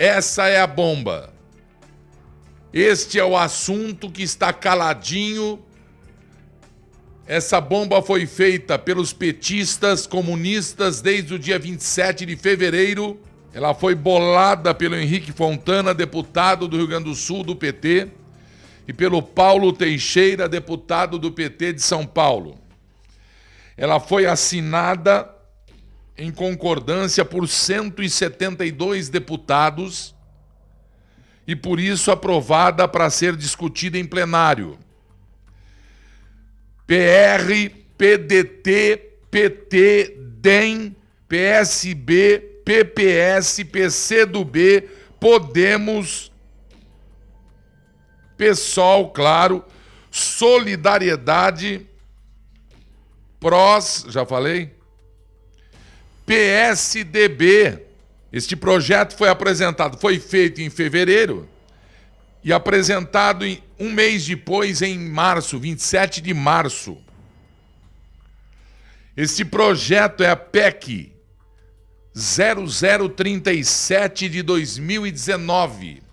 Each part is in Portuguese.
Essa é a bomba. Este é o assunto que está caladinho. Essa bomba foi feita pelos petistas comunistas desde o dia 27 de fevereiro. Ela foi bolada pelo Henrique Fontana, deputado do Rio Grande do Sul, do PT, e pelo Paulo Teixeira, deputado do PT de São Paulo. Ela foi assinada em concordância por 172 deputados e, por isso, aprovada para ser discutida em plenário. PR, PDT, PT, DEM, PSB, PPS, PCdoB, Podemos, PSOL, claro, Solidariedade, PROS, já falei, PSDB. Este projeto foi feito em fevereiro e apresentado um mês depois, em março, 27 de março. Este projeto é a PEC 0037 de 2019.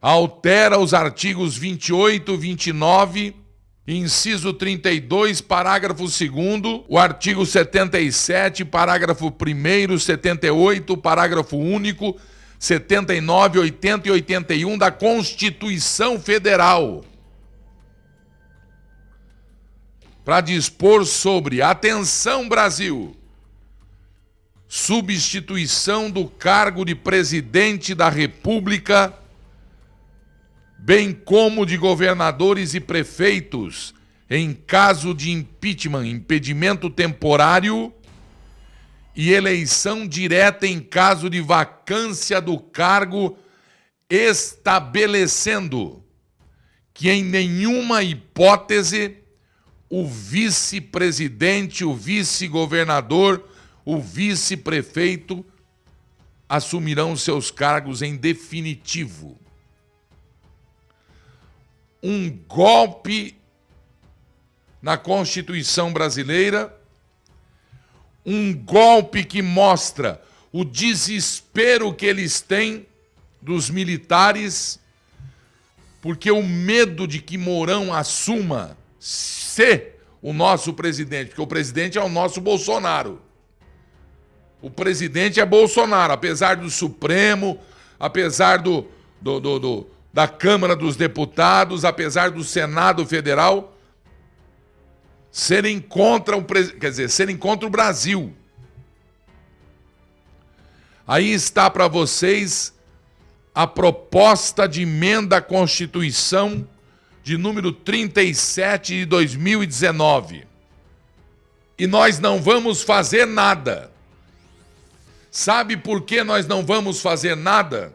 Altera os artigos 28, 29, inciso 32, parágrafo 2º, o artigo 77, parágrafo 1º, 78, parágrafo único, 79, 80 e 81 da Constituição Federal, para dispor sobre, atenção Brasil, substituição do cargo de presidente da República, bem como de governadores e prefeitos, em caso de impeachment, impedimento temporário, e eleição direta em caso de vacância do cargo, estabelecendo que em nenhuma hipótese o vice-presidente, o vice-governador, o vice-prefeito assumirão seus cargos em definitivo. Um golpe na Constituição brasileira, um golpe que mostra o desespero que eles têm dos militares, porque o medo de que Mourão assuma ser o nosso presidente, porque o presidente é o nosso Bolsonaro. O presidente é Bolsonaro, apesar do Supremo, apesar da Câmara dos Deputados, apesar do Senado Federal serem contra o Brasil. Aí está para vocês a proposta de emenda à Constituição de número 37 de 2019. E nós não vamos fazer nada. Sabe por que nós não vamos fazer nada?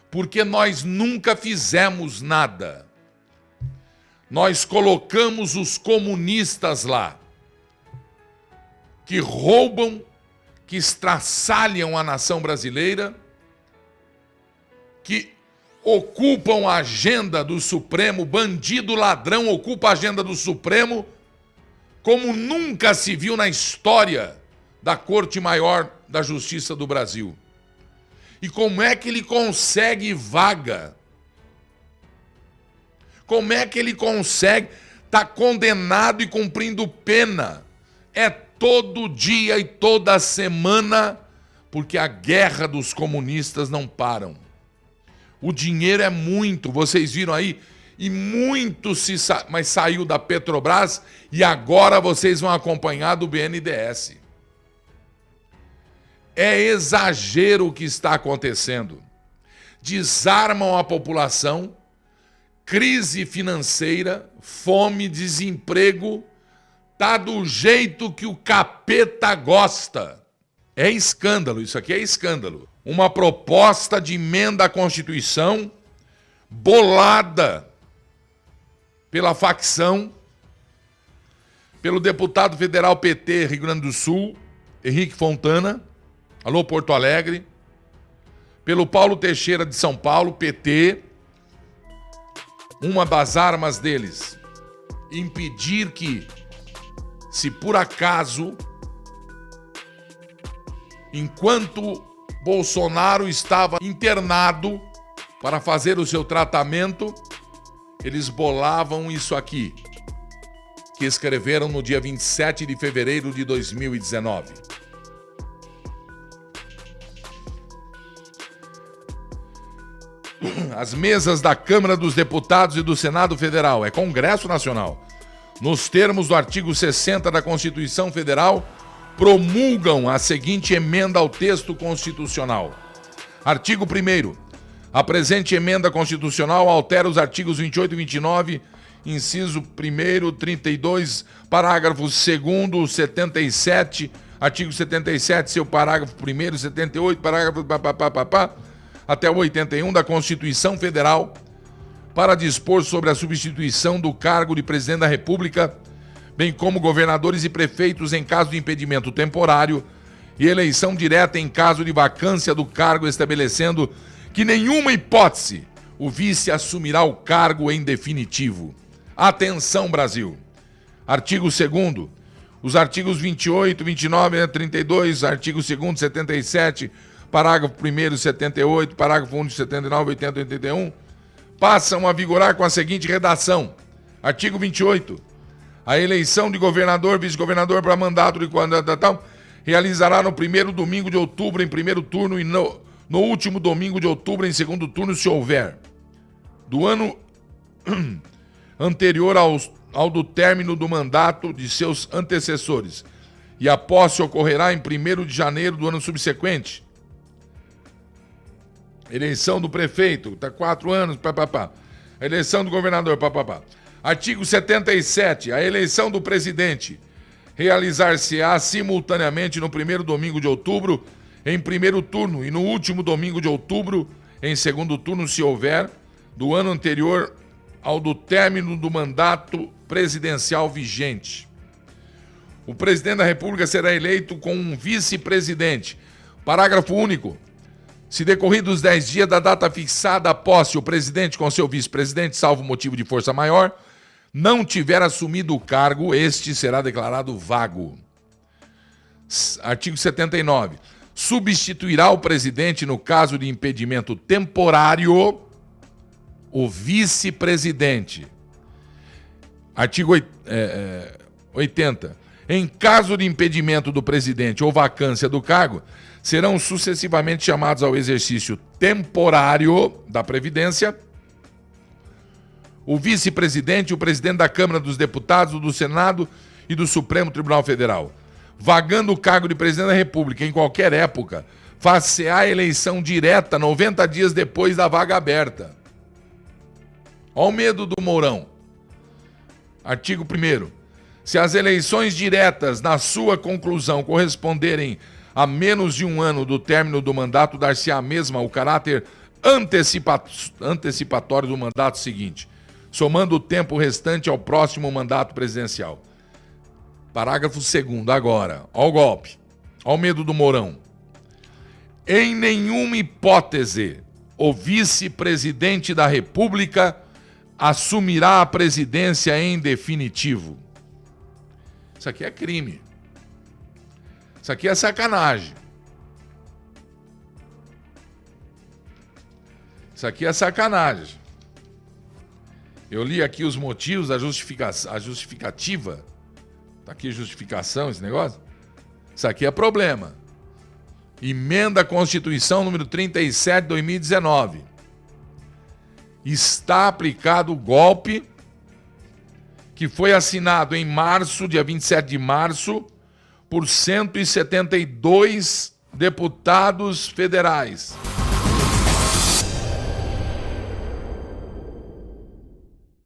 Porque nós nunca fizemos nada. Nós colocamos os comunistas lá, que roubam, que estraçalham a nação brasileira, que ocupam a agenda do Supremo, bandido ladrão ocupa a agenda do Supremo, como nunca se viu na história da Corte Maior da Justiça do Brasil. E como é que ele consegue vaga? Como é que ele consegue estar condenado e cumprindo pena? É todo dia e toda semana, porque a guerra dos comunistas não param. O dinheiro é muito, vocês viram aí, e muito mas saiu da Petrobras e agora vocês vão acompanhar do BNDES. É exagero o que está acontecendo. Desarmam a população, crise financeira, fome, desemprego, tá do jeito que o capeta gosta. É escândalo, isso aqui é escândalo. Uma proposta de emenda à Constituição bolada pela facção, pelo deputado federal PT Rio Grande do Sul, Henrique Fontana, alô Porto Alegre, pelo Paulo Teixeira de São Paulo, PT. Uma das armas deles, impedir que, se por acaso, enquanto Bolsonaro estava internado para fazer o seu tratamento, eles bolavam isso aqui, que escreveram no dia 27 de fevereiro de 2019. As mesas da Câmara dos Deputados e do Senado Federal, é Congresso Nacional, nos termos do artigo 60 da Constituição Federal, promulgam a seguinte emenda ao texto constitucional. Artigo 1º. A presente emenda constitucional altera os artigos 28 e 29, inciso 1º, 32, parágrafo 2º, 77, artigo 77, seu parágrafo 1º, 78, parágrafo até o 81 da Constituição Federal, para dispor sobre a substituição do cargo de presidente da República, bem como governadores e prefeitos em caso de impedimento temporário e eleição direta em caso de vacância do cargo, estabelecendo que nenhuma hipótese o vice assumirá o cargo em definitivo. Atenção, Brasil! Artigo 2º. Os artigos 28, 29, 32, artigo 2º, 77, parágrafo 1º, 78, parágrafo 1º, 79, 80 e 81, passam a vigorar com a seguinte redação. Artigo 28. A eleição de governador, vice-governador para mandato de tal realizará no primeiro domingo de outubro em primeiro turno e no último domingo de outubro em segundo turno, se houver, do ano anterior ao do término do mandato de seus antecessores, e a posse ocorrerá em 1º de janeiro do ano subsequente. Eleição do prefeito, tá 4 anos, A eleição do governador, Artigo 77. A eleição do presidente realizar-se-á simultaneamente no primeiro domingo de outubro, em primeiro turno, e no último domingo de outubro, em segundo turno, se houver, do ano anterior ao do término do mandato presidencial vigente. O presidente da República será eleito com um vice-presidente. Parágrafo único. Se decorridos 10 dias da data fixada a posse, o presidente com seu vice-presidente, salvo motivo de força maior, não tiver assumido o cargo, este será declarado vago. Artigo 79. Substituirá o presidente, no caso de impedimento temporário, o vice-presidente. Artigo 80. Em caso de impedimento do presidente ou vacância do cargo, serão sucessivamente chamados ao exercício temporário da Previdência o vice-presidente e o presidente da Câmara dos Deputados, do Senado e do Supremo Tribunal Federal. Vagando o cargo de presidente da República em qualquer época, far-se-á a eleição direta 90 dias depois da vaga aberta. Olha o medo do Mourão. Artigo 1º. Se as eleições diretas, na sua conclusão, corresponderem a menos de um ano do término do mandato, dar-se-á a mesma o caráter antecipatório do mandato seguinte, somando o tempo restante ao próximo mandato presidencial. Parágrafo 2º, agora. Olha o golpe. Olha o medo do Mourão. Em nenhuma hipótese, o vice-presidente da República assumirá a presidência em definitivo. Isso aqui é crime. Isso aqui é sacanagem. Isso aqui é sacanagem. Eu li aqui os motivos, a justificativa. Tá aqui a justificação, esse negócio. Isso aqui é problema. Emenda à Constituição número 37 de 2019. Está aplicado o golpe que foi assinado em março, dia 27 de março, por 172 deputados federais.